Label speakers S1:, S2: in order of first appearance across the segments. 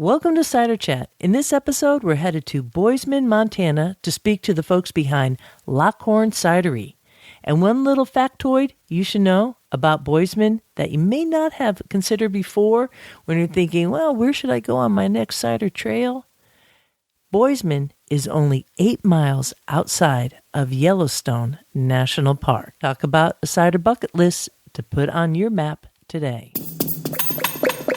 S1: Welcome to Cider Chat. In this episode, we're headed to Bozeman, Montana to speak to the folks behind Lockhorn Cidery. And one little factoid you should know about Bozeman that you may not have considered before when you're thinking, well, where should I go on my next cider trail? Bozeman is only 8 miles outside of Yellowstone National Park. Talk about a cider bucket list to put on your map today.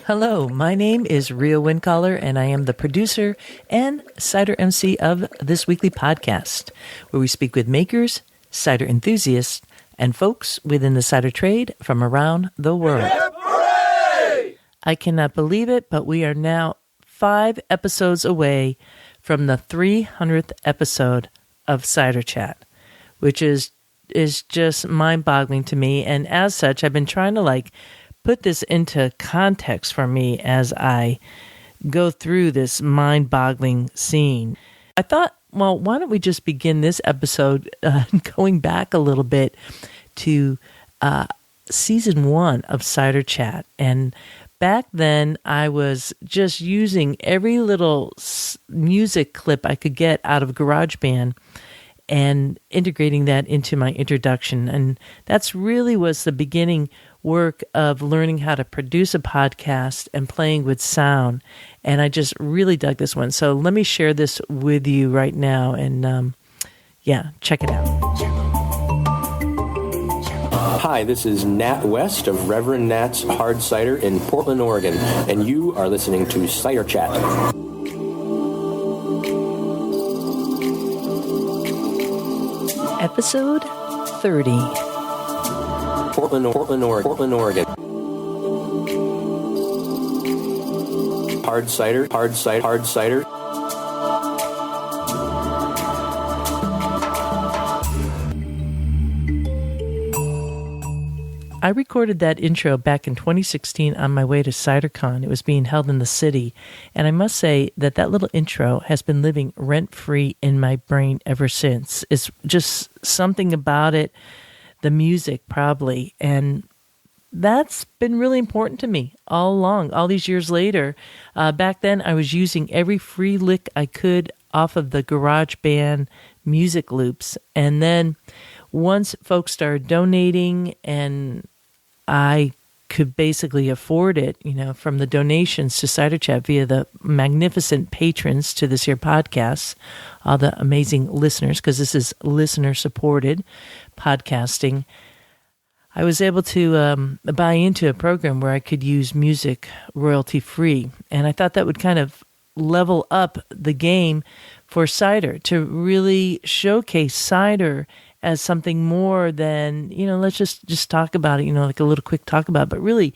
S1: Hello, my name is Rio Windcaller, and I am the producer and cider MC of this weekly podcast, where we speak with makers, cider enthusiasts, and folks within the cider trade from around the world. Hooray! I cannot believe it, but we are now 5 episodes away from the 300th episode of Cider Chat, which is just mind-boggling to me. And as such, I've been trying to put this into context for me as I go through this mind-boggling scene. I thought, well, why don't we just begin this episode going back a little bit to season 1 of Cider Chat. And back then, I was just using every little music clip I could get out of GarageBand and integrating that into my introduction. And that's really was the beginning work of learning how to produce a podcast and playing with sound. And I just really dug this one. So let me share this with you right now. And check it out.
S2: Hi, this is Nat West of Reverend Nat's Hard Cider in Portland, Oregon. And you are listening to Cider Chat.
S1: Episode 30.
S2: Portland, Oregon. Hard cider.
S1: I recorded that intro back in 2016 on my way to CiderCon. It was being held in the city, and I must say that little intro has been living rent-free in my brain ever since. It's just something about it, the music probably, and that's been really important to me all along, all these years later. Back then, I was using every free lick I could off of the GarageBand music loops, and then once folks started donating and I could basically afford it, from the donations to Cider Chat via the magnificent patrons to this here podcast, all the amazing listeners, because this is listener-supported podcasting, I was able to buy into a program where I could use music royalty-free. And I thought that would kind of level up the game for cider, to really showcase cider as something more than, let's just talk about it, like a little quick talk about it, but really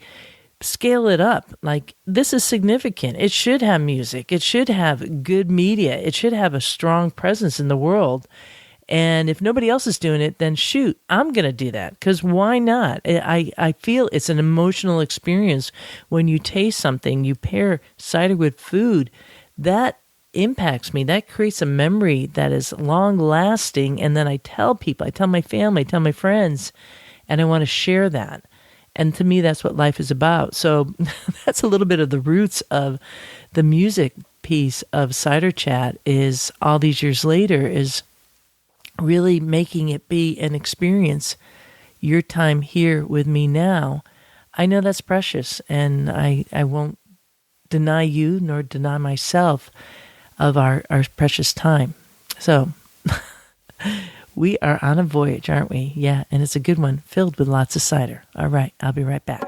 S1: scale it up. Like, this is significant. It should have music. It should have good media. It should have a strong presence in the world. And if nobody else is doing it, then shoot, I'm going to do that, because why not? I feel it's an emotional experience when you taste something, you pair cider with food, that impacts me. That creates a memory that is long lasting. And then I tell people, I tell my family, I tell my friends, and I want to share that. And to me, that's what life is about. So that's a little bit of the roots of the music piece of Cider Chat, is all these years later, is really making it be an experience. Your time here with me now, I know that's precious, and I won't deny you nor deny myself of our precious time. So we are on a voyage, aren't we? Yeah, and it's a good one, filled with lots of cider. All right, I'll be right back.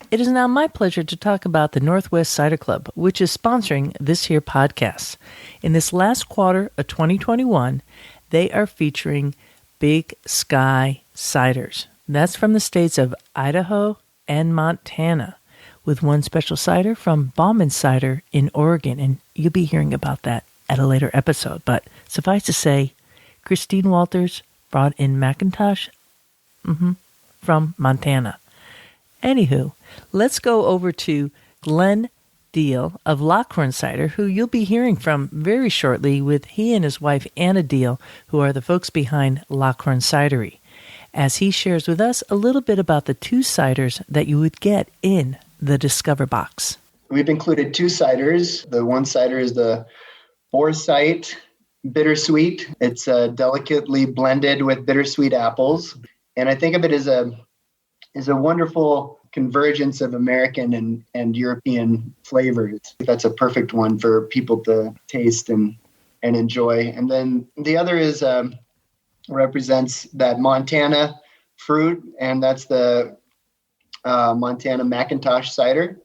S1: It is now my pleasure to talk about the Northwest Cider Club, which is sponsoring this here podcast. In this last quarter of 2021, they are featuring Big Sky Ciders. That's from the states of Idaho and Montana, with one special cider from Bozeman Cider in Oregon, and you'll be hearing about that at a later episode. But suffice to say, Christine Walters brought in McIntosh from Montana. Anywho, let's go over to Glenn Deal of Lockhorn Cider, who you'll be hearing from very shortly, with he and his wife Anna Deal, who are the folks behind Lockhorn Cidery, as he shares with us a little bit about the 2 ciders that you would get in the Discover Box.
S3: we've included 2 ciders. The one cider is the Foresight Bittersweet. It's delicately blended with bittersweet apples. And I think of it as a wonderful convergence of American and European flavors. That's a perfect one for people to taste and enjoy. And then the other is represents that Montana fruit, and that's the Montana McIntosh Cider.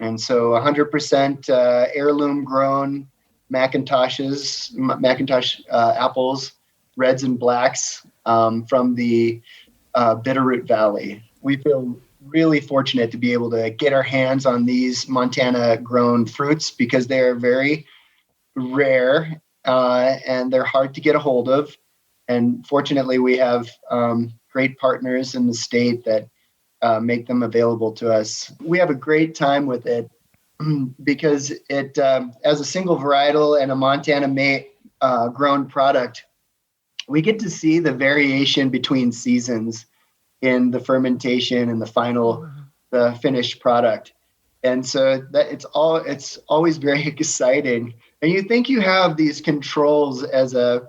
S3: And so 100% heirloom grown McIntosh apples, reds and blacks from the Bitterroot Valley. We feel really fortunate to be able to get our hands on these Montana grown fruits because they're very rare and they're hard to get a hold of. And fortunately, we have great partners in the state that make them available to us. We have a great time with it because it, as a single varietal and a Montana grown product, we get to see the variation between seasons in the fermentation and the finished product. And so that it's always very exciting. And you think you have these controls as a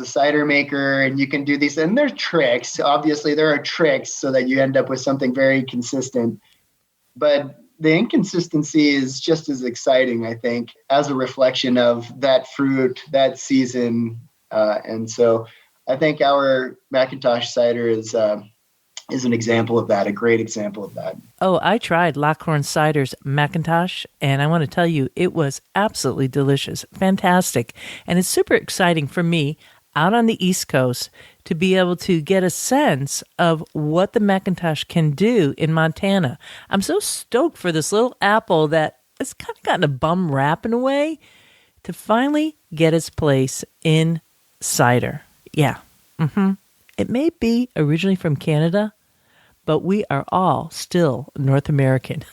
S3: cider maker, and you can do these, and they're tricks. Obviously there are tricks so that you end up with something very consistent, but the inconsistency is just as exciting, I think, as a reflection of that fruit, that season. And so I think our McIntosh cider is an example of that, a great example of that.
S1: Oh, I tried Lockhorn Cider's McIntosh, and I want to tell you, it was absolutely delicious, fantastic. And it's super exciting for me out on the East Coast to be able to get a sense of what the McIntosh can do in Montana. I'm so stoked for this little apple that has kind of gotten a bum rap in a way to finally get its place in cider. Yeah. It may be originally from Canada, but we are all still North American.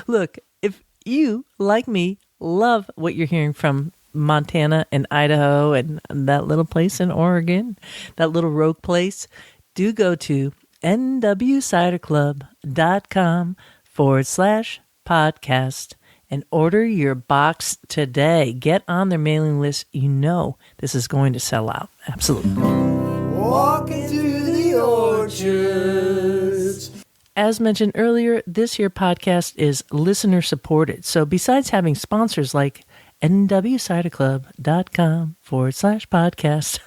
S1: Look, if you, like me, love what you're hearing from Montana and Idaho and that little place in Oregon, that little rogue place, do go to nwciderclub.com/podcast and order your box today. Get on their mailing list. You know this is going to sell out. Absolutely.
S4: Walking through the orchards.
S1: As mentioned earlier, this here podcast is listener supported. So besides having sponsors like nwciderclub.com/podcast,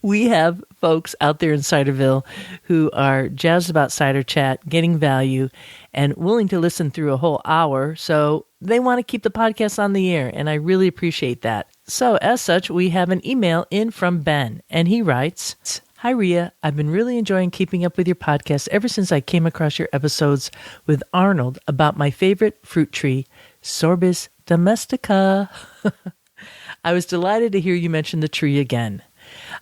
S1: we have folks out there in Ciderville who are jazzed about cider chat, getting value, and willing to listen through a whole hour. So they want to keep the podcast on the air, and I really appreciate that. So as such, we have an email in from Ben, and he writes, "Hi, Rhea. I've been really enjoying keeping up with your podcast ever since I came across your episodes with Arnold about my favorite fruit tree, Sorbus domestica. I was delighted to hear you mention the tree again.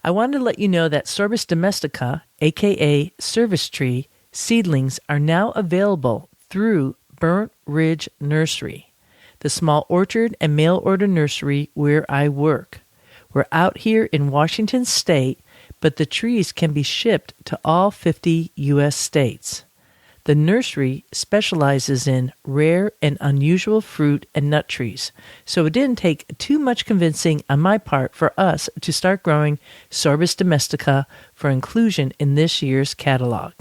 S1: I wanted to let you know that Sorbus domestica, aka service tree, seedlings are now available through Burnt Ridge Nursery, the small orchard and mail order nursery where I work. We're out here in Washington State, but the trees can be shipped to all 50 U.S. states. The nursery specializes in rare and unusual fruit and nut trees, so it didn't take too much convincing on my part for us to start growing Sorbus domestica for inclusion in this year's catalog."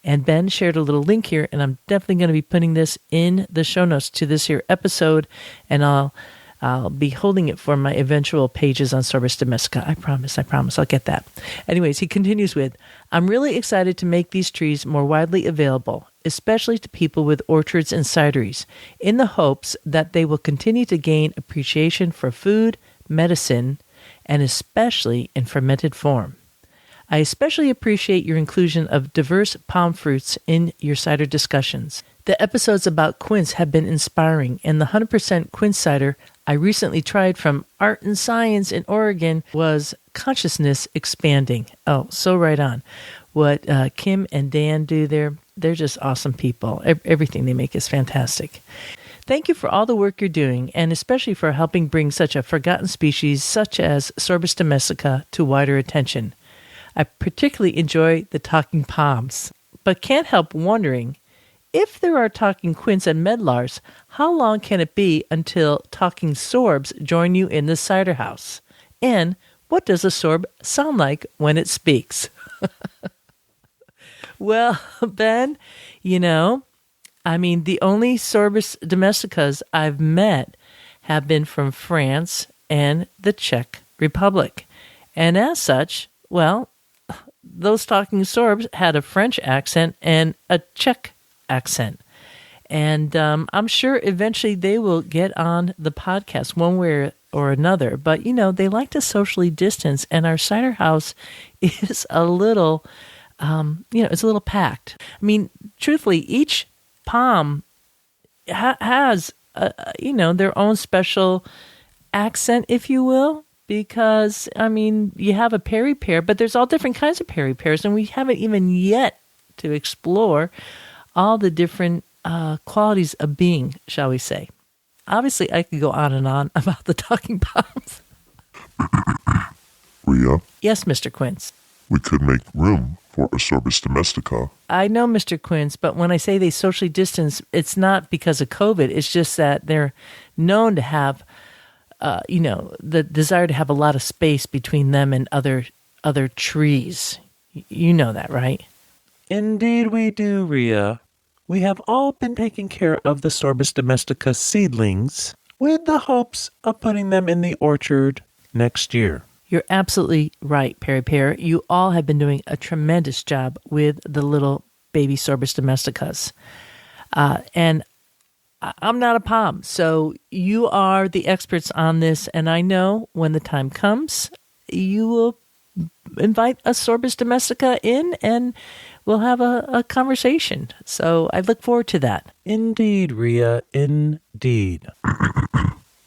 S1: And Ben shared a little link here, and I'm definitely going to be putting this in the show notes to this here episode, and I'll be holding it for my eventual pages on Sorbus domestica. I promise, I'll get that. Anyways, he continues with, "I'm really excited to make these trees more widely available, especially to people with orchards and cideries, in the hopes that they will continue to gain appreciation for food, medicine, and especially in fermented form. I especially appreciate your inclusion of diverse palm fruits in your cider discussions. The episodes about quince have been inspiring, and the 100% quince cider I recently tried from Art and Science in Oregon was consciousness expanding." Oh, so right on. What Kim and Dan do there, they're just awesome people. Everything they make is fantastic. "Thank you for all the work you're doing, and especially for helping bring such a forgotten species such as Sorbus domestica to wider attention. I particularly enjoy the talking palms, but can't help wondering if there are talking quints and medlars, how long can it be until talking sorbs join you in the cider house? And what does a sorb sound like when it speaks? Well, Ben, the only Sorbus domesticas I've met have been from France and the Czech Republic. And as such, well, those talking sorbs had a French accent and a Czech accent. And I'm sure eventually they will get on the podcast one way or another. But, they like to socially distance, and our cider house is a little... it's a little packed. Truthfully, each palm has, their own special accent, if you will, because, you have a peri pear, but there's all different kinds of peri pears, and we haven't even yet to explore all the different qualities of being, shall we say. Obviously, I could go on and on about the talking palms.
S5: Rhea?
S1: Yes, Mr. Quince.
S5: We could make room for a Sorbus domestica.
S1: I know, Mr. Quince, but when I say they socially distance, it's not because of COVID. It's just that they're known to have, the desire to have a lot of space between them and other trees. You know that, right?
S6: Indeed we do, Rhea. We have all been taking care of the Sorbus domestica seedlings with the hopes of putting them in the orchard next year.
S1: You're absolutely right, Peri Pear. You all have been doing a tremendous job with the little baby Sorbus domesticas. And I'm not a palm, so you are the experts on this, and I know when the time comes, you will invite a Sorbus domestica in, and we'll have a conversation. So I look forward to that.
S6: Indeed, Rhea, indeed.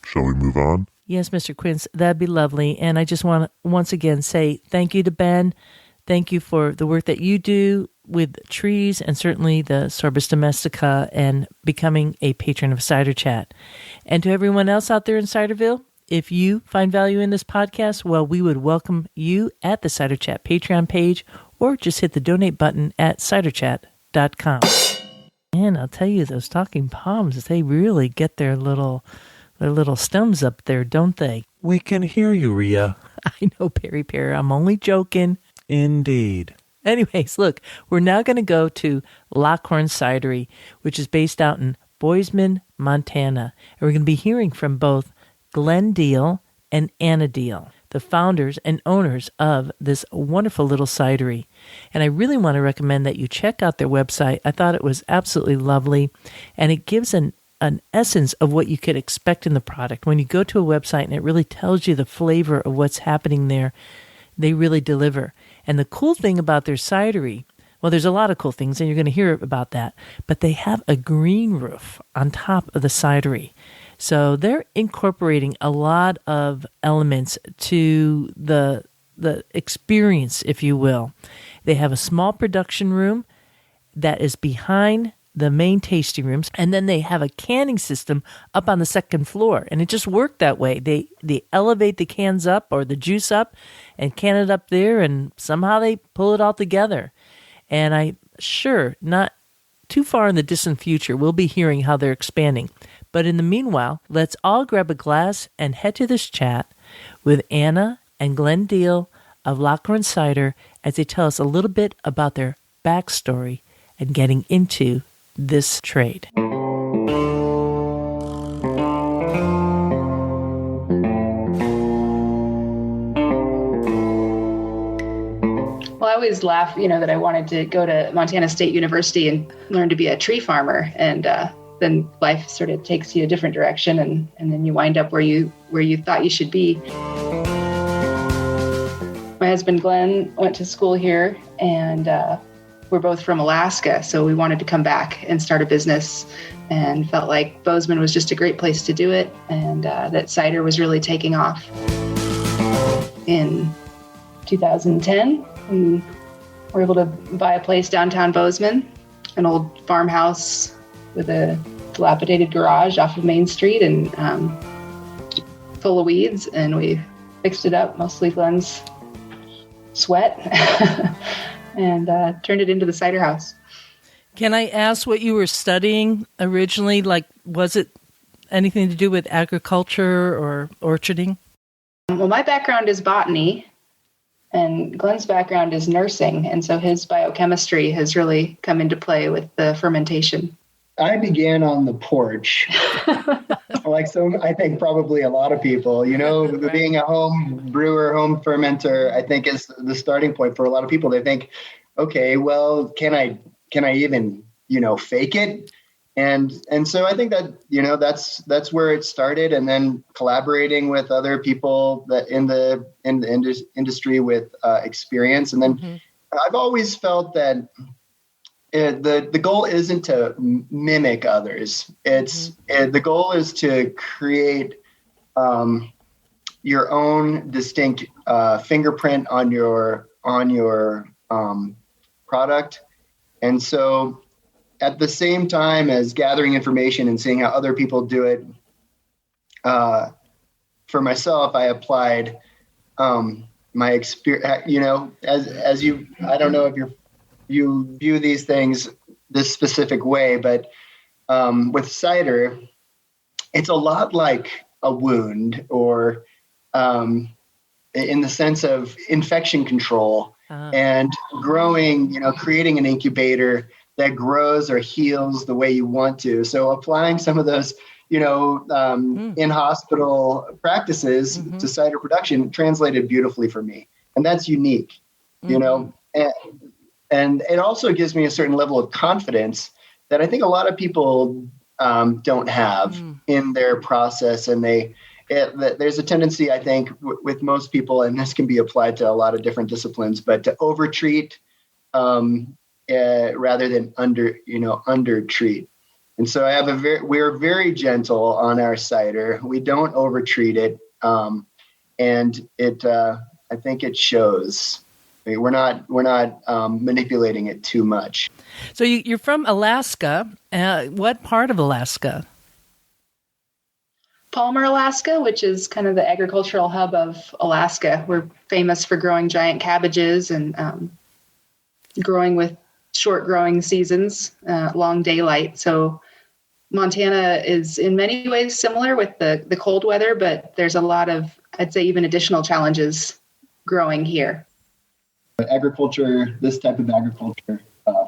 S5: Shall we move on?
S1: Yes, Mr. Quince, that'd be lovely. And I just want to once again say thank you to Ben. Thank you for the work that you do with trees and certainly the Sorbus domestica and becoming a patron of Cider Chat. And to everyone else out there in Ciderville, if you find value in this podcast, well, we would welcome you at the Cider Chat Patreon page or just hit the donate button at ciderchat.com. And I'll tell you, those talking palms, they really get their little stems up there, don't they?
S6: We can hear you, Rhea.
S1: I know, Peri Pear. I'm only joking.
S6: Indeed.
S1: Anyways, look, we're now going to go to Lockhorn Cidery, which is based out in Bozeman, Montana. And we're going to be hearing from both Glenn Deal and Anna Deal, the founders and owners of this wonderful little cidery. And I really want to recommend that you check out their website. I thought it was absolutely lovely, and it gives an essence of what you could expect in the product. When you go to a website and it really tells you the flavor of what's happening there, they really deliver. And the cool thing about their cidery, well, there's a lot of cool things, and you're going to hear about that, but they have a green roof on top of the cidery. So they're incorporating a lot of elements to the experience, if you will. They have a small production room that is behind the main tasting rooms, and then they have a canning system up on the second floor, and it just worked that way. They elevate the cans up or the juice up and can it up there, and somehow they pull it all together. And I'm sure not too far in the distant future we'll be hearing how they're expanding. But in the meanwhile, let's all grab a glass and head to this chat with Anna and Glenn Deal of Lockhorn Cider as they tell us a little bit about their backstory and getting into this trade.
S7: Well, I always laugh, that I wanted to go to Montana State University and learn to be a tree farmer. And then life sort of takes you a different direction, and then you wind up where you thought you should be. My husband, Glenn, went to school here, and we're both from Alaska, so we wanted to come back and start a business and felt like Bozeman was just a great place to do it, and that cider was really taking off. In 2010, we were able to buy a place downtown Bozeman, an old farmhouse with a dilapidated garage off of Main Street and full of weeds, and we fixed it up, mostly Glenn's sweat, and turned it into the cider house.
S1: Can I ask what you were studying originally? Like, was it anything to do with agriculture or orcharding?
S7: Well, my background is botany, and Glenn's background is nursing, and so his biochemistry has really come into play with the fermentation.
S3: I began on the porch, I think probably a lot of people, being a home brewer, home fermenter, I think is the starting point for a lot of people. They think, okay, well, can I even, fake it? And so I think that, that's where it started. And then collaborating with other people that in the industry with experience. And then I've always felt that the goal isn't to mimic others. The goal is to create your own distinct fingerprint on your product. And so at the same time as gathering information and seeing how other people do it, for myself, I applied my experience, as you, I don't know if you view these things this specific way, but with cider, it's a lot like a wound, or in the sense of infection control and growing, creating an incubator that grows or heals the way you want to. So applying some of those, in hospital practices to cider production translated beautifully for me. And that's unique, and it also gives me a certain level of confidence that I think a lot of people don't have in their process. And there's a tendency, I think, with most people, and this can be applied to a lot of different disciplines, but to overtreat rather than undertreat. And so we're very gentle on our cider. We don't overtreat it, and I think it shows. We're not manipulating it too much.
S1: So you're from Alaska. What part of Alaska?
S7: Palmer, Alaska, which is kind of the agricultural hub of Alaska. We're famous for growing giant cabbages and growing with short growing seasons, long daylight. So Montana is in many ways similar with the cold weather, but there's a lot of, I'd say, even additional challenges growing here.
S3: Agriculture, this type of agriculture,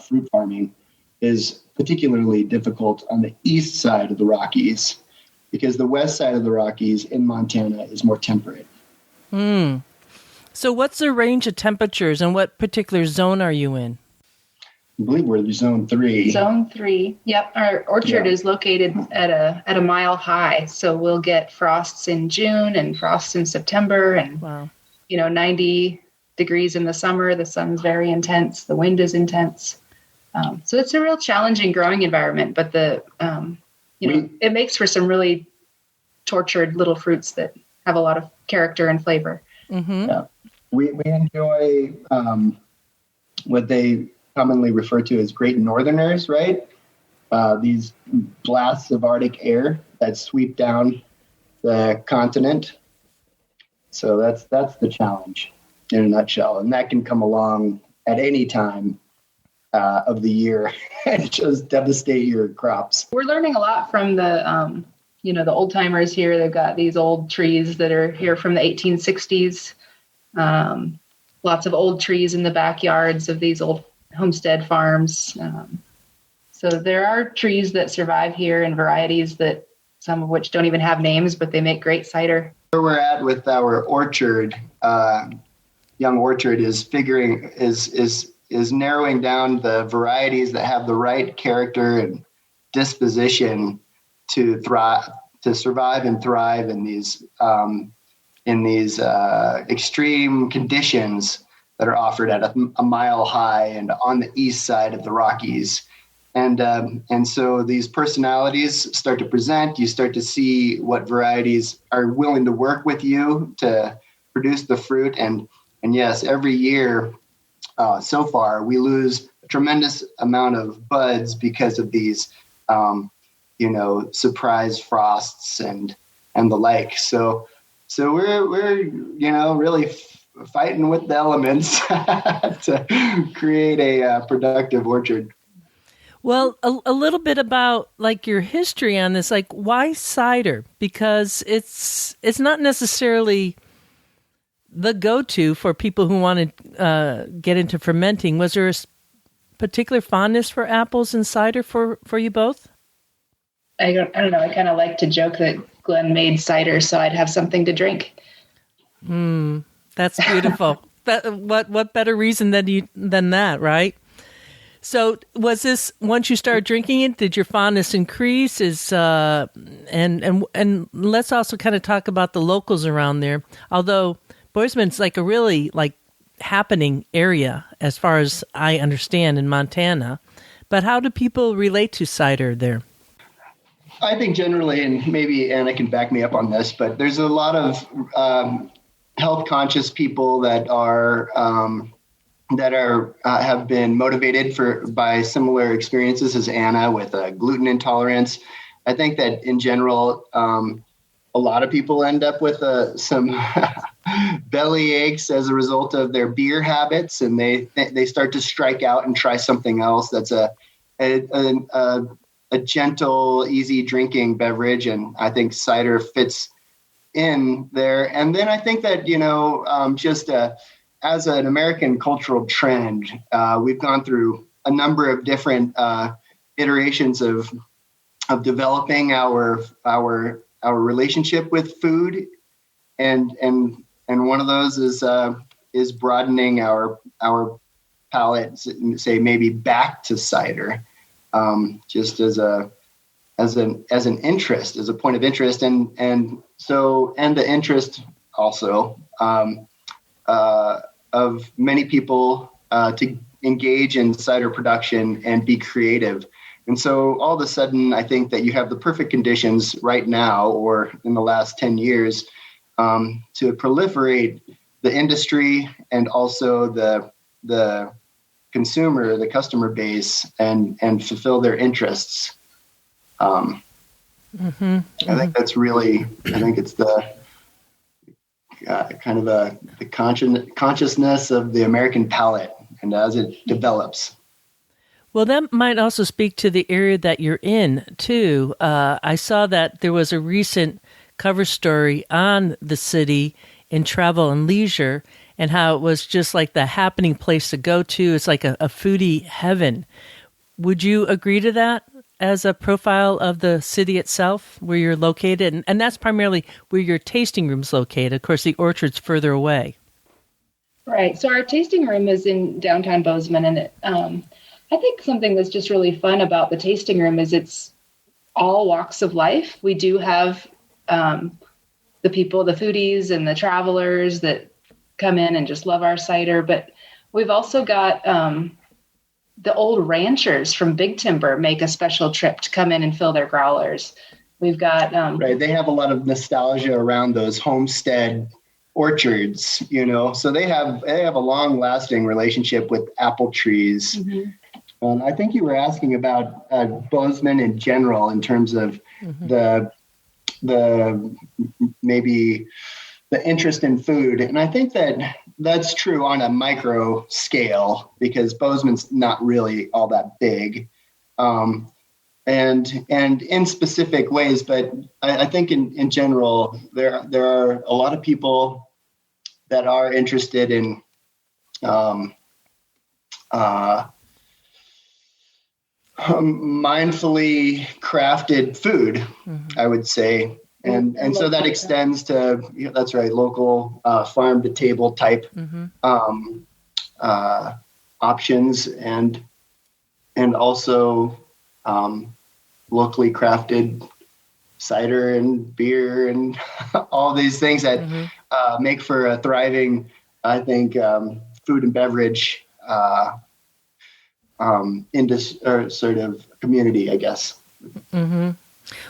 S3: fruit farming, is particularly difficult on the east side of the Rockies, because the west side of the Rockies in Montana is more temperate.
S1: So what's the range of temperatures, and what particular zone are you in?
S3: I believe we're in Zone 3.
S7: Zone 3. Yep. Our orchard is located at a mile high, so we'll get frosts in June and frosts in September, and 90 degrees in the summer. The sun's very intense. The wind is intense. So it's a real challenging growing environment, but it makes for some really tortured little fruits that have a lot of character and flavor.
S3: Yeah. We enjoy what they commonly refer to as great northerners, right? These blasts of Arctic air that sweep down the continent. So that's the challenge in a nutshell. And that can come along at any time of the year and just devastate your crops.
S7: We're learning a lot from the old timers here. They've got these old trees that are here from the 1860s. Lots of old trees in the backyards of these old homestead farms. So there are trees that survive here and varieties that some of which don't even have names, but they make great cider.
S3: Where we're at with our orchard, young orchard, is narrowing down the varieties that have the right character and disposition to survive and thrive in these extreme conditions that are offered at a mile high and on the east side of the Rockies. And so these personalities start to present. You start to see what varieties are willing to work with you to produce the fruit. And yes, every year so far, we lose a tremendous amount of buds because of these, surprise frosts and the like. So we're really fighting with the elements to create a productive orchard.
S1: Well, a little bit about like your history on this. Like, why cider? Because it's not necessarily the go-to for people who want to get into fermenting. Was there a particular fondness for apples and cider for you both?
S7: I don't know. I kind of like to joke that Glenn made cider so I'd have something to drink.
S1: That's beautiful. What better reason than that, right? So was this, once you started drinking it, did your fondness increase? And let's also kind of talk about the locals around there. Although Bozeman's like a really like happening area as far as I understand in Montana. But how do people relate to cider there?
S3: I think generally, and maybe Anna can back me up on this, but there's a lot of health conscious people that have been motivated by similar experiences as Anna with gluten intolerance. I think that in general, a lot of people end up with some belly aches as a result of their beer habits, and they start to strike out and try something else that's a gentle, easy drinking beverage. And I think cider fits in there. And then I think that, as an American cultural trend, we've gone through a number of different iterations of developing our relationship with food, and one of those is broadening our palate, say maybe back to cider, just as an interest, as a point of interest, and the interest also of many people to engage in cider production and be creative. And so all of a sudden, I think that you have the perfect conditions right now, or in the last 10 years, to proliferate the industry and also the consumer, the customer base, and fulfill their interests. I think that's really, I think it's the kind of the consciousness of the American palate, and as it develops.
S1: Well, that might also speak to the area that you're in, too. I saw that there was a recent cover story on the city in Travel and Leisure, and how it was just like the happening place to go to. It's like a foodie heaven. Would you agree to that as a profile of the city itself, where you're located? And that's primarily where your tasting room's located. Of course, the orchard's further away.
S7: Right. So our tasting room is in downtown Bozeman, and I think something that's just really fun about the tasting room is it's all walks of life. We do have the people, the foodies and the travelers that come in and just love our cider. But we've also got the old ranchers from Big Timber make a special trip to come in and fill their growlers. We've got...
S3: right. They have a lot of nostalgia around those homestead orchards, so they have a long lasting relationship with apple trees. Mm-hmm. I think you were asking about Bozeman in general in terms of the maybe the interest in food. And I think that that's true on a micro scale, because Bozeman's not really all that big. And in specific ways, but I think in general, there are a lot of people that are interested in mindfully crafted food, I would say. And so that extends to, that's right, local farm to table type options, and also locally crafted cider and beer and all these things that make for a thriving, I think, food and beverage sort of community, I guess.
S1: Mm-hmm.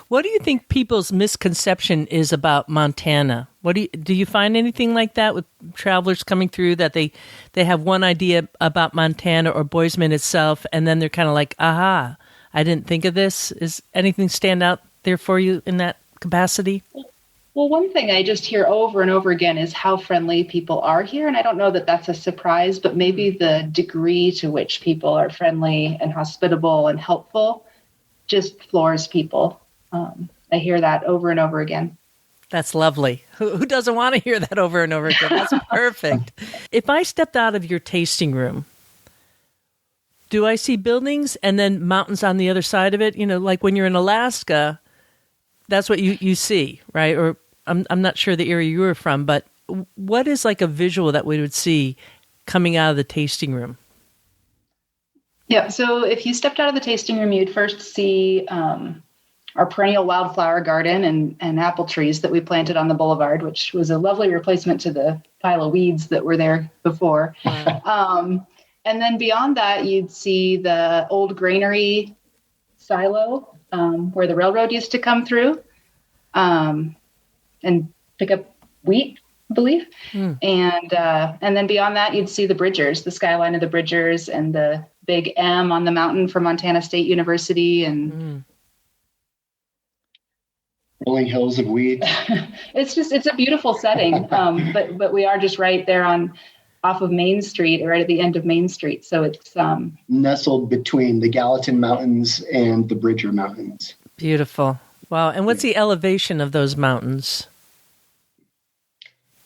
S1: What do you think people's misconception is about Montana? Do you find anything like that with travelers coming through, that they have one idea about Montana or Bozeman itself, and then they're kind of like, aha, I didn't think of this? Is anything stand out there for you in that capacity?
S7: Well, one thing I just hear over and over again is how friendly people are here. And I don't know that that's a surprise, but maybe the degree to which people are friendly and hospitable and helpful just floors people. I hear that over and over again.
S1: That's lovely. Who doesn't want to hear that over and over again? That's perfect. If I stepped out of your tasting room, do I see buildings and then mountains on the other side of it? You know, like when you're in Alaska, that's what you see, right? Or I'm not sure the area you were from, but what is like a visual that we would see coming out of the tasting room?
S7: Yeah, so if you stepped out of the tasting room, you'd first see our perennial wildflower garden and apple trees that we planted on the boulevard, which was a lovely replacement to the pile of weeds that were there before. Wow. And then beyond that, you'd see the old granary silo where the railroad used to come through and pick up wheat, I believe. And then beyond that, you'd see the Bridgers, the skyline of the Bridgers, and the big M on the mountain for Montana State University. And
S3: rolling hills of wheat.
S7: It's a beautiful setting. But we are just right there off of Main Street, right at the end of Main Street. So it's
S3: nestled between the Gallatin Mountains and the Bridger Mountains.
S1: Beautiful. Wow. And what's the elevation of those mountains?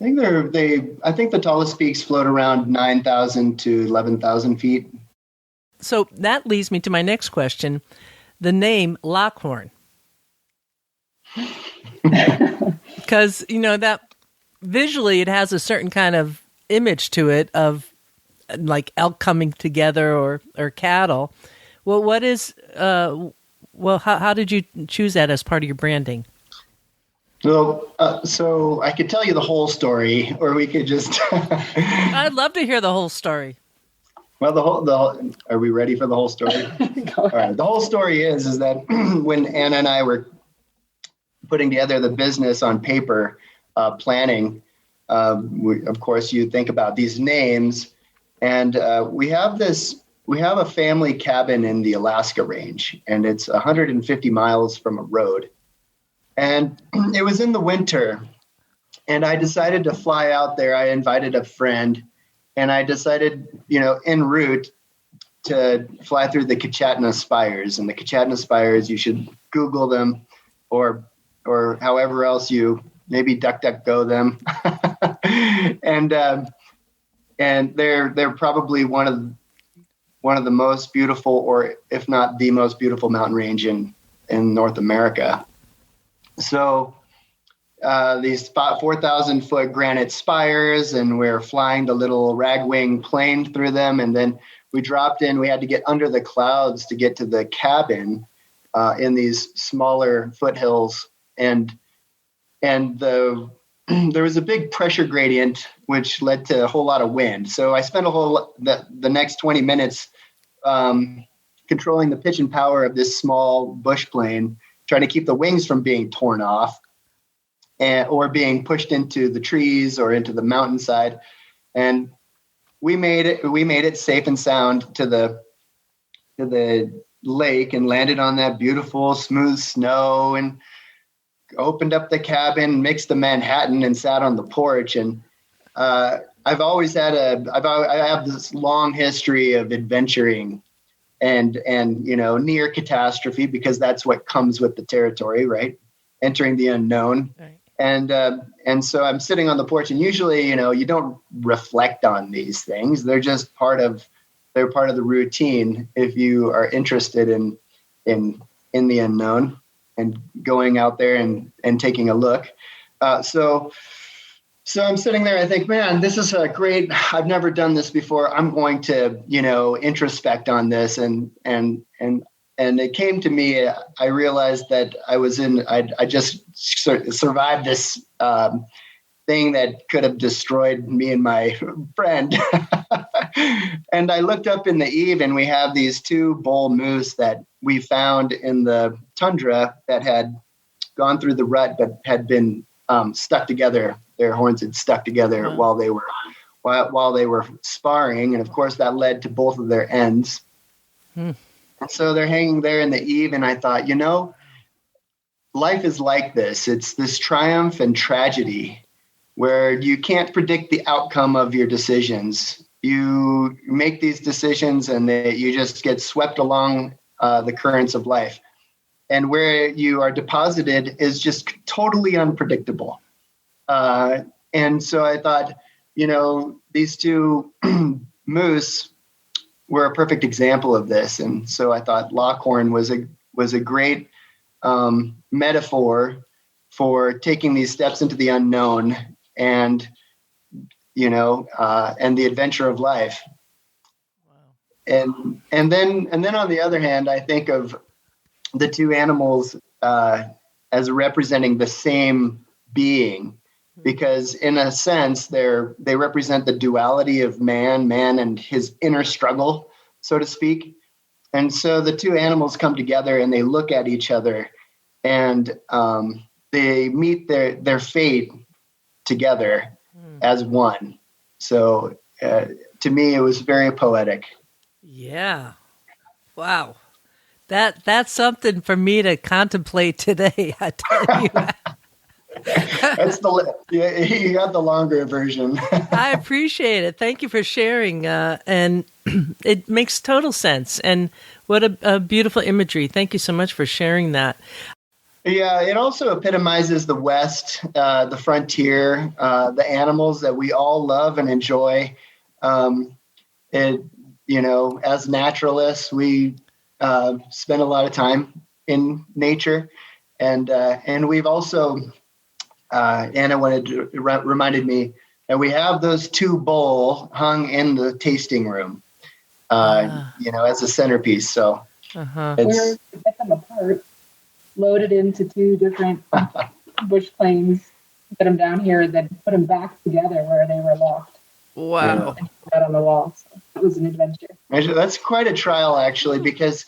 S3: I think the tallest peaks float around 9,000 to 11,000 feet.
S1: So that leads me to my next question. The name Lockhorn. Because, that visually it has a certain kind of image to it of like elk coming together or cattle. Well, what is, how did you choose that as part of your branding?
S3: So I could tell you the whole story, or we could just.
S1: I'd love to hear the whole story.
S3: Well, are we ready for the whole story? All right. The whole story is that when Anna and I were putting together the business on paper, planning, of course, you think about these names, and we have a family cabin in the Alaska range, and it's 150 miles from a road. And it was in the winter, and I decided to fly out there. I invited a friend, and I decided, en route to fly through the Kichatna Spires. And the Kichatna Spires, you should Google them or however else you maybe DuckDuckGo them. and they're probably one of the most beautiful, or if not the most beautiful mountain range in North America. So these 4,000 foot granite spires, and we're flying the little ragwing plane through them. And then we dropped in, we had to get under the clouds to get to the cabin in these smaller foothills. And there was a big pressure gradient, which led to a whole lot of wind. So I spent the next 20 minutes controlling the pitch and power of this small bush plane, trying to keep the wings from being torn off or being pushed into the trees or into the mountainside. And we made it safe and sound to the lake and landed on that beautiful smooth snow and opened up the cabin, mixed the Manhattan, and sat on the porch. And I've always had I have this long history of adventuring and near catastrophe, because that's what comes with the territory, right? Entering the unknown. Right. And so I'm sitting on the porch, and usually, you don't reflect on these things. They're just part of the routine if you are interested in the unknown and going out there and taking a look. So I'm sitting there, I think, man, this is a great, I've never done this before. I'm going to, introspect on this. And it came to me, I realized that I just survived this thing that could have destroyed me and my friend. And I looked up in the eave, and we have these two bull moose that we found in the tundra that had gone through the rut, but had been stuck together. Their horns had stuck together while they were sparring, and of course that led to both of their ends. And so they're hanging there in the eave, and I thought, life is like this. It's this triumph and tragedy where you can't predict the outcome of your decisions. You make these decisions and you just get swept along the currents of life. And where you are deposited is just totally unpredictable. And so I thought, these two moose were a perfect example of this. And so I thought Lockhorn was a great metaphor for taking these steps into the unknown and the adventure of life. Wow. And then on the other hand, I think of the two animals as representing the same being, because in a sense they represent the duality of man and his inner struggle, so to speak. And so the two animals come together and they look at each other and they meet their fate together as one. So to me, it was very poetic.
S1: Yeah. Wow. That's something for me to contemplate today, I tell you.
S3: You got the longer version.
S1: I appreciate it. Thank you for sharing. And it makes total sense. And what a beautiful imagery. Thank you so much for sharing that.
S3: Yeah, it also epitomizes the West, the frontier, the animals that we all love and enjoy. As naturalists, we spend a lot of time in nature, and we've also, Anna reminded me that we have those two bowl hung in the tasting room, as a centerpiece. So
S7: we're to get them apart, loaded into two different bush planes, get them down here, then put them back together where they were locked.
S1: Wow.
S7: And out on the wall. So it was an adventure.
S3: That's quite a trial, actually, because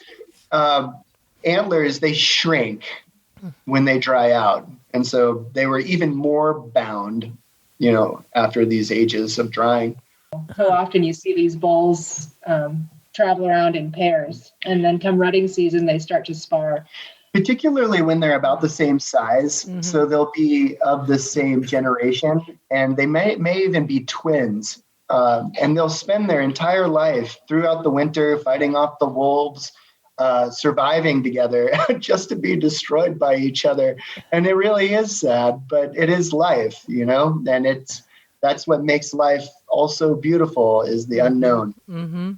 S3: antlers, they shrink when they dry out. And so they were even more bound, after these ages of drying.
S7: So often you see these bulls travel around in pairs, and then come rutting season, they start to spar.
S3: Particularly when they're about the same size. Mm-hmm. So they'll be of the same generation, and they may even be twins. And they'll spend their entire life throughout the winter fighting off the wolves, surviving together just to be destroyed by each other. And it really is sad, but it is life, and that's what makes life also beautiful, is the unknown.
S1: Mm-hmm.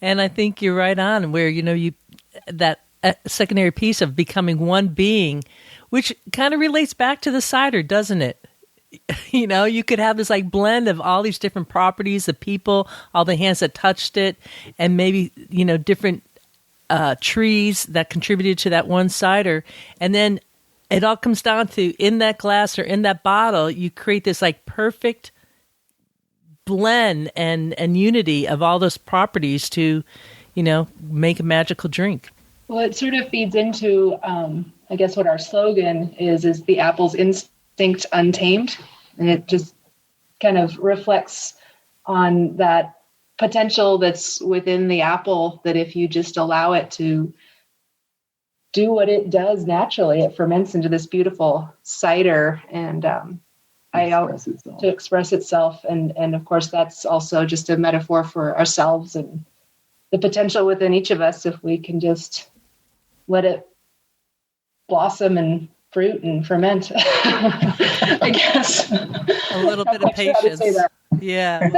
S1: And I think you're right on where, that secondary piece of becoming one being, which kind of relates back to the cider, doesn't it? You could have this like blend of all these different properties, the people, all the hands that touched it, and maybe, different trees that contributed to that one cider. And then it all comes down to, in that glass or in that bottle, you create this like perfect blend and unity of all those properties to, make a magical drink.
S7: Well, it sort of feeds into, I guess, what our slogan is the apple's instinct untamed. And it just kind of reflects on that potential that's within the apple, that if you just allow it to do what it does naturally, it ferments into this beautiful cider and to express itself. And of course, that's also just a metaphor for ourselves and the potential within each of us if we can just let it blossom and fruit and ferment. I guess
S1: a little bit of patience. Yeah,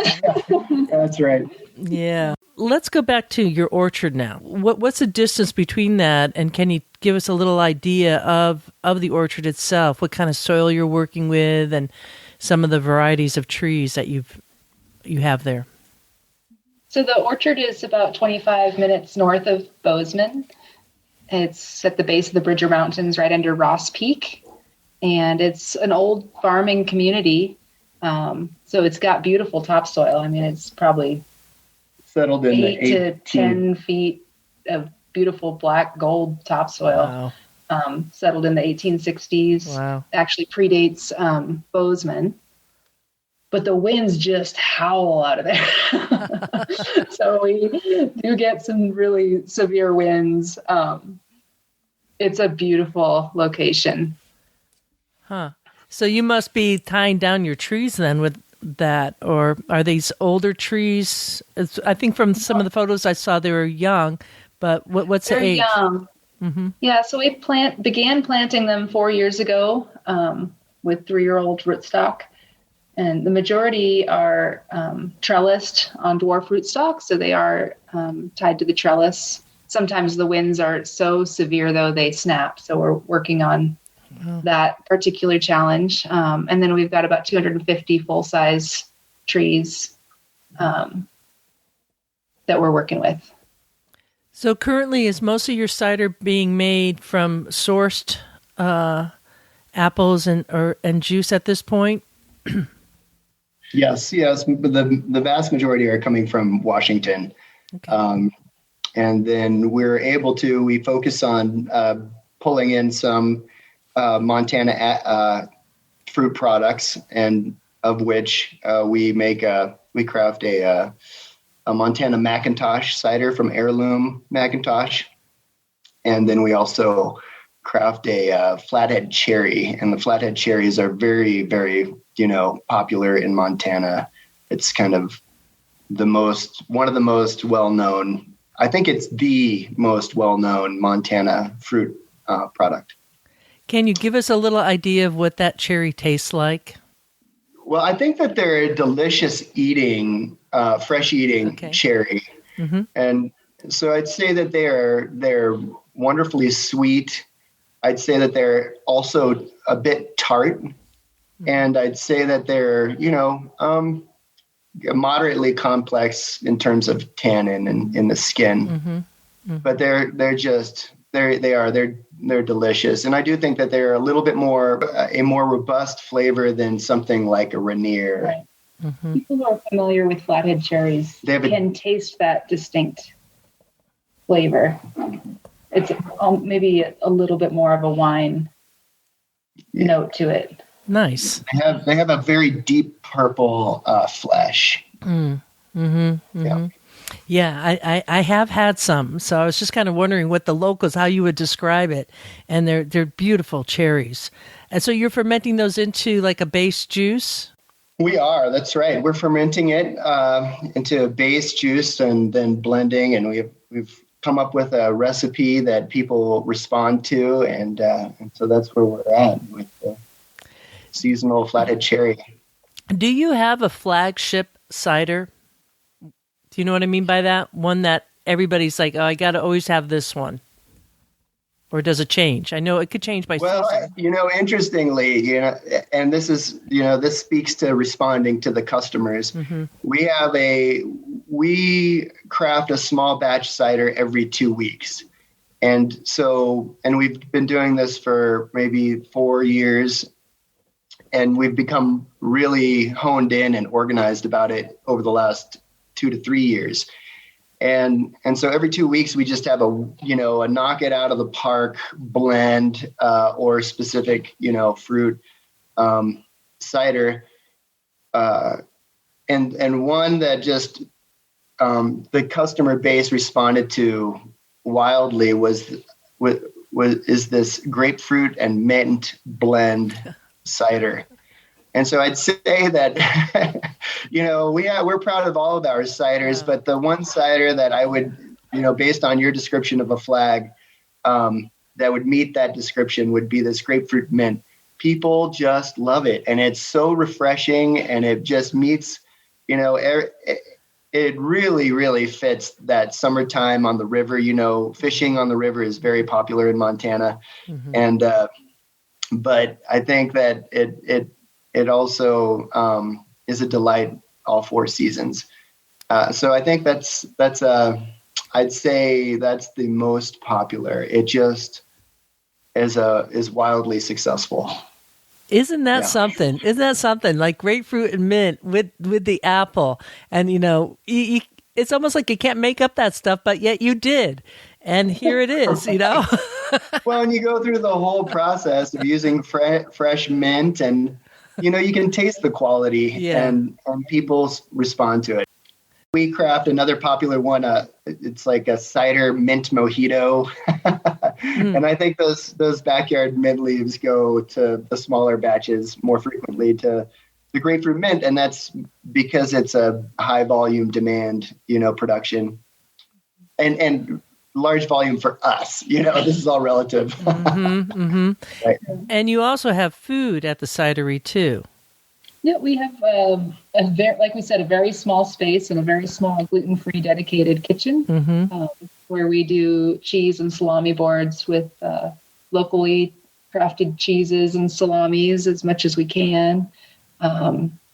S3: that's right.
S1: Yeah. Let's go back to your orchard now. What's the distance between that, and can you give us a little idea of the orchard itself? What kind of soil you're working with, and some of the varieties of trees that you have there?
S7: So the orchard is about 25 minutes north of Bozeman. It's at the base of the Bridger Mountains, right under Ross Peak. And it's an old farming community. So it's got beautiful topsoil. I mean, it's probably
S3: settled in
S7: 8 to 10 feet of beautiful black gold topsoil.
S1: Wow.
S7: Settled in the 1860s.
S1: Wow.
S7: Actually predates Bozeman. But the winds just howl out of there. So we do get some really severe winds. It's a beautiful location.
S1: Huh. So you must be tying down your trees then with that, or are these older trees? I think from some of the photos I saw, they were young, but what's the age?
S7: They're young. Mm-hmm. Yeah, so we began planting them 4 years ago with 3-year-old rootstock. And the majority are trellised on dwarf rootstock, so they are tied to the trellis. Sometimes the winds are so severe, though, they snap. So we're working on that particular challenge. And then we've got about 250 full-size trees that we're working with.
S1: So currently, is most of your cider being made from sourced apples and juice at this point?
S3: Yes. The vast majority are coming from Washington. Okay. And then we focus on pulling in some Montana fruit products, and of which we craft a Montana McIntosh cider from Heirloom McIntosh. And then we also craft a flathead cherry, and the flathead cherries are very, very, popular in Montana. It's kind of one of the most well-known, I think it's the most well-known Montana fruit product.
S1: Can you give us a little idea of what that cherry tastes like?
S3: Well, I think that they're a delicious eating, fresh eating cherry. Mm-hmm. And so I'd say that they're wonderfully sweet. I'd say that they're also a bit tart. And I'd say that they're, moderately complex in terms of tannin and in the skin. Mm-hmm. Mm-hmm. But they're delicious. And I do think that they're a little bit a more robust flavor than something like a Rainier.
S7: Right. Mm-hmm. People who are familiar with flathead cherries can taste that distinct flavor. It's maybe a little bit more of a wine note to it.
S1: Nice.
S3: They have a very deep purple flesh.
S1: Mm-hmm. Mm-hmm. Yeah, I have had some, so I was just kind of wondering what the locals, how you would describe it, and they're beautiful cherries. And so you're fermenting those into like a base juice?
S3: We are. That's right. We're fermenting it into a base juice and then blending, and we've come up with a recipe that people respond to, and so that's where we're at with the seasonal flathead cherry.
S1: Do you have a flagship cider? Do you know what I mean by that? One that everybody's like, oh, I got to always have this one. Or does it change? I know it could change by season.
S3: Well, interestingly, and this is, this speaks to responding to the customers. Mm-hmm. We craft a small batch cider every 2 weeks. And we've been doing this for maybe 4 years. And we've become really honed in and organized about it over the last 2 to 3 years. And so every 2 weeks, we just have a knock it out of the park blend or specific, fruit cider. And one that just the customer base responded to wildly is this grapefruit and mint blend cider. And so I'd say that, we're proud of all of our ciders, but the one cider that I would, based on your description of a flag, that would meet that description would be this grapefruit mint. People just love it. And it's so refreshing, and it just meets, it really, really fits that summertime on the river. Fishing on the river is very popular in Montana. Mm-hmm. And, but I think that it also is a delight all 4 seasons. So I think that's I'd say that's the most popular. It just is wildly successful.
S1: Isn't that something? Isn't that something? Like grapefruit and mint with the apple, and it's almost like you can't make up that stuff, but yet you did. And here it is,
S3: Well, and you go through the whole process of using fresh mint, and, you can taste the quality, and people respond to it. We craft another popular one. It's like a cider mint mojito. And I think those backyard mint leaves go to the smaller batches more frequently to the grapefruit mint, and that's because it's a high volume demand, production, and large volume for us. This is all relative. Right.
S1: And you also have food at the cidery too.
S7: Yeah, we have like we said, a very small space and a very small gluten-free dedicated kitchen where we do cheese and salami boards with locally crafted cheeses and salamis as much as we can.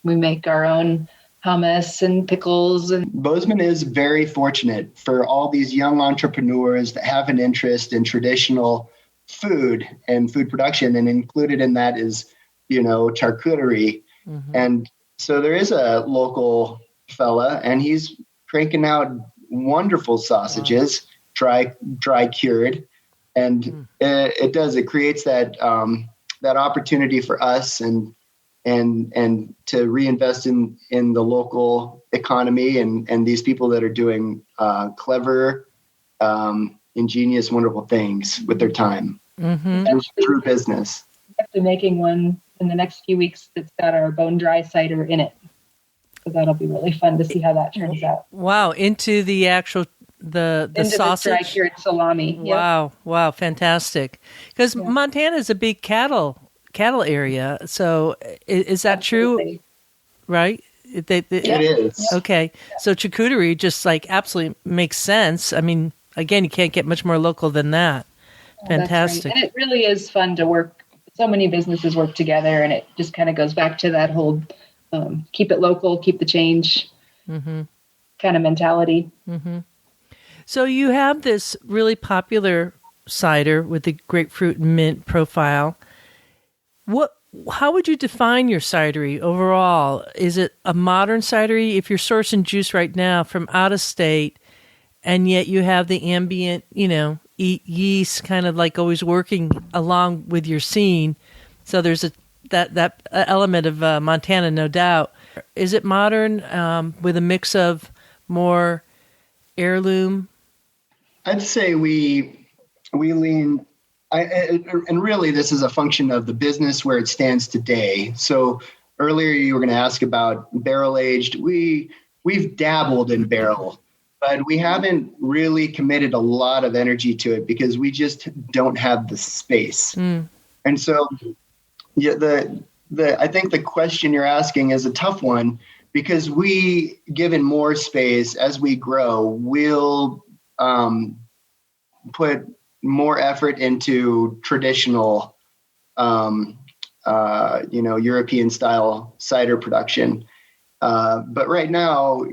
S7: We make our own hummus and pickles. And
S3: Bozeman is very fortunate for all these young entrepreneurs that have an interest in traditional food and food production, and included in that is, charcuterie. And so there is a local fella, and he's cranking out wonderful sausages, dry cured, and it creates that opportunity for us and to reinvest in the local economy and these people that are doing clever, ingenious, wonderful things with their time through business.
S7: We're actually making one in the next few weeks that's got our bone dry cider in it. So that'll be really fun to see how that turns out.
S1: Wow, into the actual the sausage.
S7: The dry cured salami.
S1: Wow, wow, fantastic. Because Montana is a big cattle area. So is that true? Right?
S3: It is.
S1: Okay. So charcuterie just absolutely makes sense. I mean, again, you can't get much more local than that. Fantastic.
S7: Right. And it really is fun to work. So many businesses work together, and it just kind of goes back to that whole keep it local, keep the change kind of mentality.
S1: So you have this really popular cider with the grapefruit mint profile. How would you define your cidery overall? Is it a modern cidery? If you're sourcing juice right now from out of state, and yet you have the ambient, yeast kind of always working along with your scene. So there's that element of Montana, no doubt. Is it modern with a mix of more heirloom?
S3: I'd say we lean. And really, this is a function of the business where it stands today. So earlier you were going to ask about barrel aged. We've dabbled in barrel, but we haven't really committed a lot of energy to it because we just don't have the space. And so, I think the question you're asking is a tough one because given more space as we grow, we'll put more effort into traditional, European style cider production. But right now,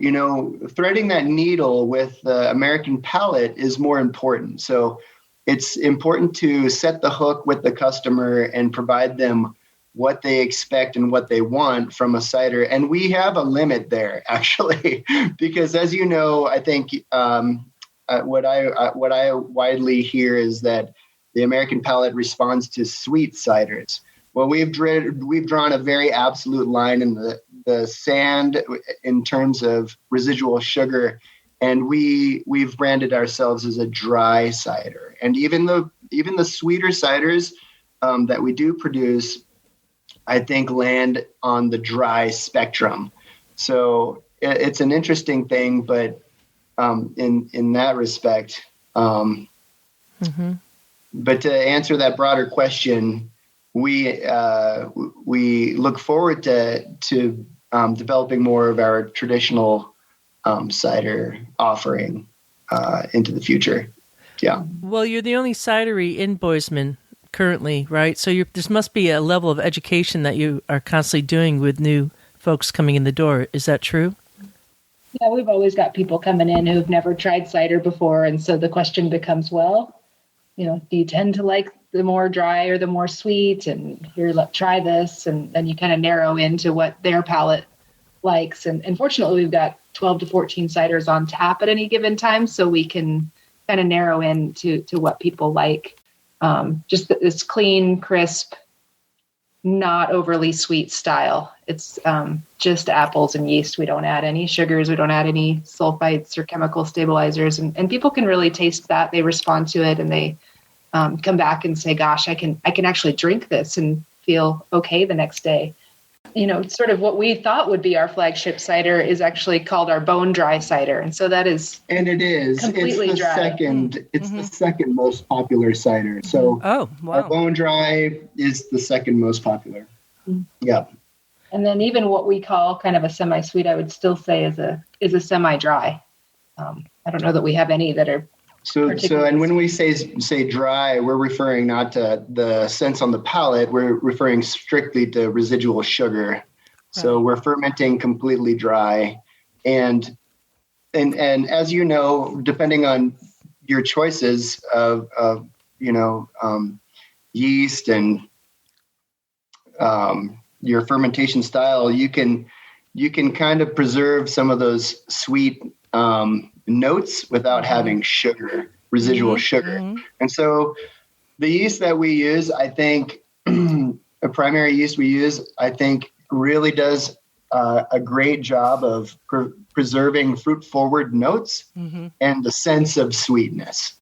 S3: threading that needle with the American palate is more important. So it's important to set the hook with the customer and provide them what they expect and what they want from a cider. And we have a limit there, actually, because as you know, I think what I widely hear is that the American palate responds to sweet ciders. Well, we've drawn a very absolute line in the sand in terms of residual sugar, and we've branded ourselves as a dry cider. And even the sweeter ciders that we do produce, I think, land on the dry spectrum. So it's an interesting thing, but in that respect. But to answer that broader question, we look forward to developing more of our traditional cider offering into the future. Yeah.
S1: Well, you're the only cidery in Bozeman currently, right? So there must be a level of education that you are constantly doing with new folks coming in the door. Is that true?
S7: Yeah, we've always got people coming in who've never tried cider before. And so the question becomes, well, do you tend to like the more dry or the more sweet? And here, try this. And then you kind of narrow into what their palate likes. And fortunately, we've got 12 to 14 ciders on tap at any given time. So we can kind of narrow in to what people like. Just this clean, crisp, not overly sweet style. It's just apples and yeast. We don't add any sugars. We don't add any sulfites or chemical stabilizers. And people can really taste that. They respond to it, and they come back and say, gosh, I can actually drink this and feel okay the next day. Sort of what we thought would be our flagship cider is actually called our bone dry cider. And so that is.
S3: And it is.
S7: Completely
S3: it's the
S7: dry.
S3: second. It's the second most popular cider. So our bone dry is the second most popular. Yeah.
S7: And then even what we call kind of a semi-sweet, I would still say is a semi-dry. I don't know that we have any that are.
S3: So and when we say dry, we're referring not to the sense on the palate. We're referring strictly to residual sugar. Right. So we're fermenting completely dry, and as you know, depending on your choices of yeast and your fermentation style, you can kind of preserve some of those sweet notes without having residual sugar. And so the yeast that we use, I think, a primary yeast we use, I think really does a great job of preserving fruit forward notes and the sense of sweetness.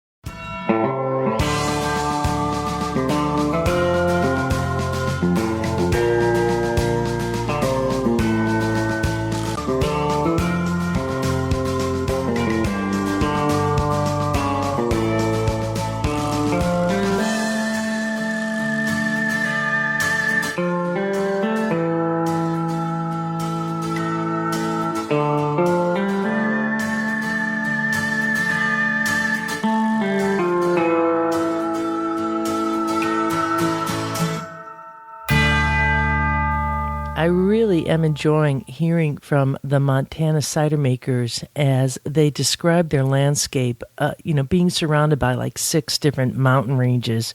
S1: I really am enjoying hearing from the Montana cider makers as they describe their landscape, being surrounded by like 6 different mountain ranges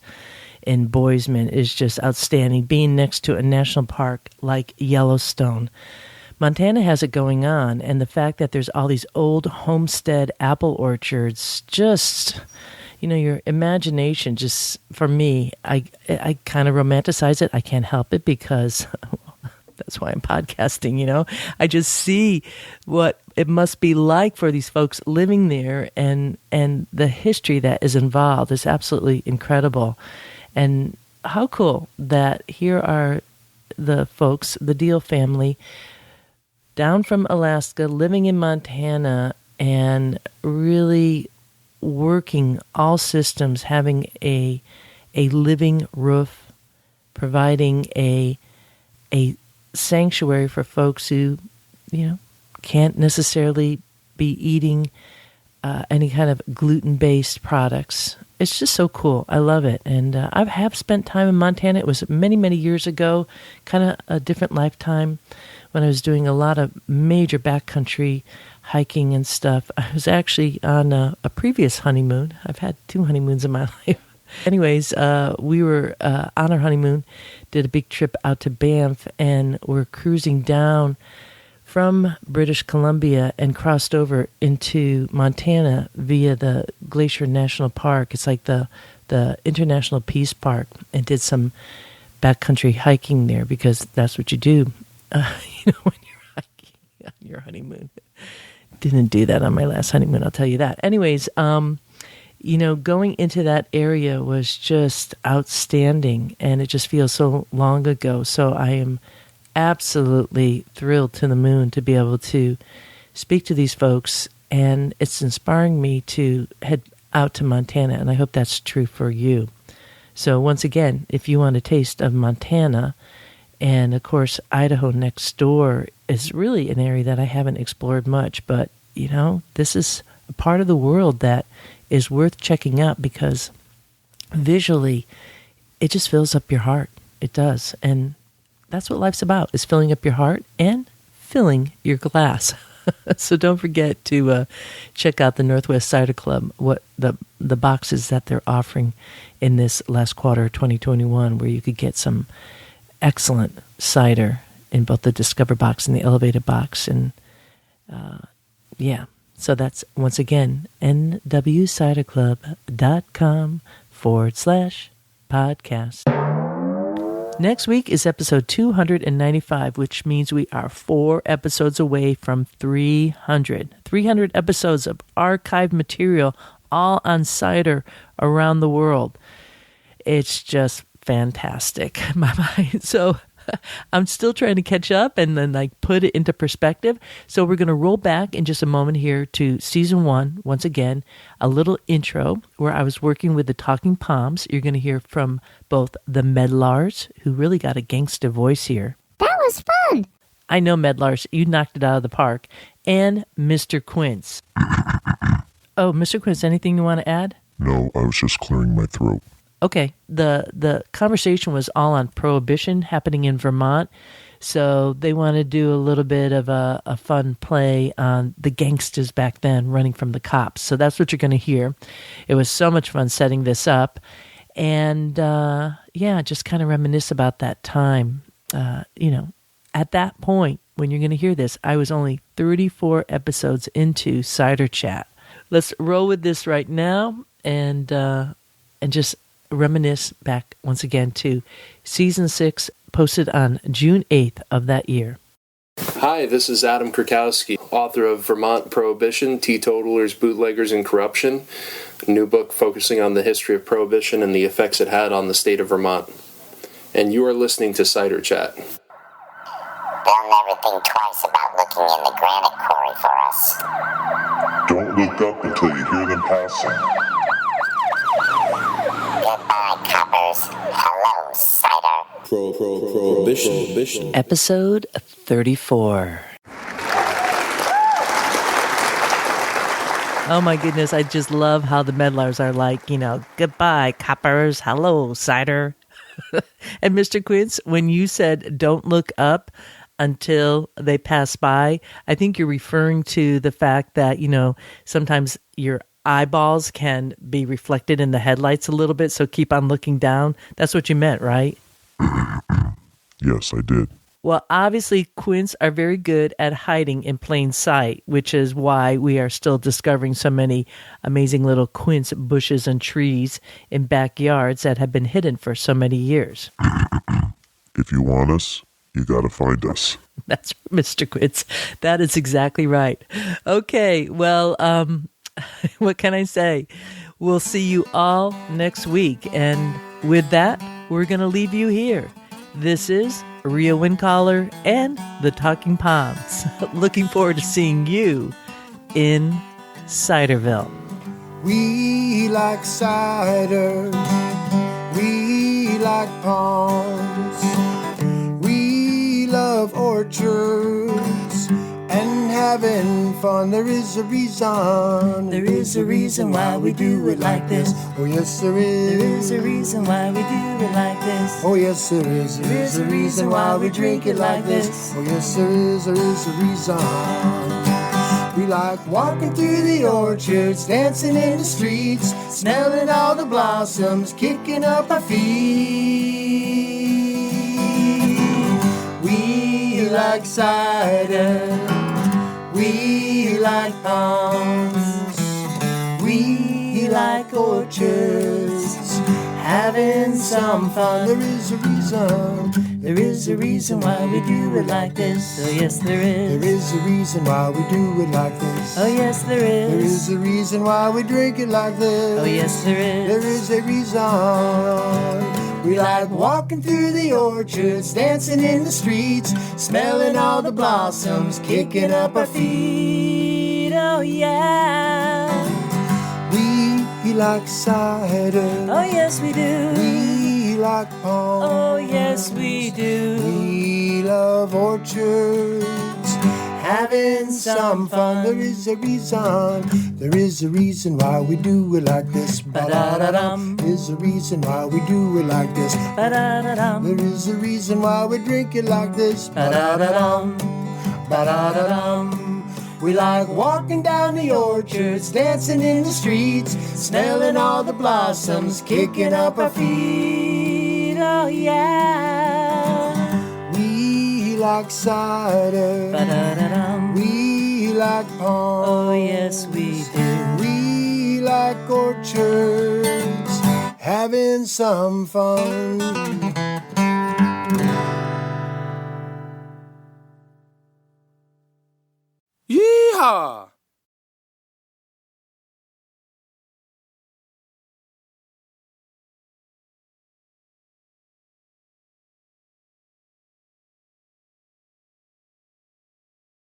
S1: in Bozeman is just outstanding. Being next to a national park like Yellowstone. Montana has it going on, and the fact that there's all these old homestead apple orchards, just, your imagination just, for me, I kind of romanticize it. I can't help it because... That's why I'm podcasting, I just see what it must be like for these folks living there, and the history that is involved is absolutely incredible. And how cool that here are the folks, the Deal family, down from Alaska, living in Montana, and really working all systems, having a living roof, providing a sanctuary for folks who, can't necessarily be eating any kind of gluten-based products. It's just so cool. I love it. And I have spent time in Montana. It was many, many years ago, kind of a different lifetime when I was doing a lot of major backcountry hiking and stuff. I was actually on a previous honeymoon. I've had 2 honeymoons in my life. Anyways, we were on our honeymoon, did a big trip out to Banff, and we're cruising down from British Columbia and crossed over into Montana via the Glacier National Park. It's like the International Peace Park, and did some backcountry hiking there because that's what you do, when you're hiking on your honeymoon. Didn't do that on my last honeymoon, I'll tell you that. Anyways, going into that area was just outstanding, and it just feels so long ago. So I am absolutely thrilled to the moon to be able to speak to these folks, and it's inspiring me to head out to Montana, and I hope that's true for you. So once again, if you want a taste of Montana, and of course Idaho next door is really an area that I haven't explored much, but this is a part of the world that is worth checking out because visually it just fills up your heart. It does. And that's what life's about, is filling up your heart and filling your glass. So don't forget to check out the Northwest Cider Club, what the boxes that they're offering in this last quarter of 2021, where you could get some excellent cider in both the Discover box and the Elevated box. And so that's, once again, nwciderclub.com/podcast. Next week is episode 295, which means we are 4 episodes away from 300. 300 episodes of archived material, all on cider around the world. It's just fantastic. My mind. So I'm still trying to catch up and then like put it into perspective. So we're going to roll back in just a moment here to season 1. Once again, a little intro where I was working with the Talking Palms. You're going to hear from both the Medlars, who really got a gangsta voice here.
S8: That was fun.
S1: I know, Medlars, you knocked it out of the park. And Mr. Quince. Oh, Mr. Quince, anything you want to add?
S5: No, I was just clearing my throat.
S1: Okay, the conversation was all on prohibition happening in Vermont, so they want to do a little bit of a fun play on the gangsters back then running from the cops. So that's what you're going to hear. It was so much fun setting this up, and just kind of reminisce about that time. At that point, when you're going to hear this, I was only 34 episodes into Cider Chat. Let's roll with this right now, and just reminisce back once again to season 6, posted on June 8th of that year.
S9: Hi, this is Adam Krakowski, author of Vermont Prohibition, Teetotalers, Bootleggers, and Corruption, a new book focusing on the history of Prohibition and the effects it had on the state of Vermont. And you are listening to Cider Chat.
S8: They'll never think twice about looking in the granite quarry for us.
S5: Don't look up until you hear them passing.
S8: Goodbye, coppers. Hello, cider.
S2: Prohibition.
S1: Episode 34. Oh my goodness, I just love how the Medlars are like, goodbye, coppers, hello, cider. And Mr. Quince, when you said don't look up until they pass by, I think you're referring to the fact that, sometimes your eyeballs can be reflected in the headlights a little bit, so keep on looking down. That's what you meant, right?
S5: Yes, I did.
S1: Well, obviously, quince are very good at hiding in plain sight, which is why we are still discovering so many amazing little quince bushes and trees in backyards that have been hidden for so many years.
S5: If you want us, you gotta find us.
S1: That's Mr. Quince. That is exactly right. Okay, well, what can I say? We'll see you all next week. And with that, we're going to leave you here. This is Rhea Windcaller and the Talking Palms. Looking forward to seeing you in Ciderville.
S4: We like cider. We like palms. We love orchards and having fun. There is a reason. There is a reason why we do it like this. Oh yes, there is. There is a reason why we do it like this. Oh yes, there is. There is a reason why we drink it like this. Oh yes, there is. There is a reason. We like walking through the orchards, dancing in the streets, smelling all the blossoms, kicking up our feet. We like cider, we like palms, we like orchards, having some fun. There is a reason, there is a reason why we do it like this. Oh yes, there is. There is a reason why we do it like this. Oh yes, there is. There is a reason why we drink it like this. Oh yes, there is. There is a reason. We like walking through the orchards, dancing in the streets, smelling all the blossoms, kicking up our feet. Oh yeah. We like cider. Oh yes, we do. We like palms. Oh yes, we do. We love orchards, having some fun. There is a reason. There is a reason why we do it like this. Ba-da-da-dum. There is a reason why we do it like this. Ba-da-da-dum. There is a reason why we drink it like this. Ba-da-da-dum. Ba-da-da-dum. We like walking down the orchards, dancing in the streets, smelling all the blossoms, kicking up our feet. Oh yeah. We like cider. Ba-da-da-dum. We like palms. Oh yes, we do. We like orchards, having some fun.
S10: Yeehaw!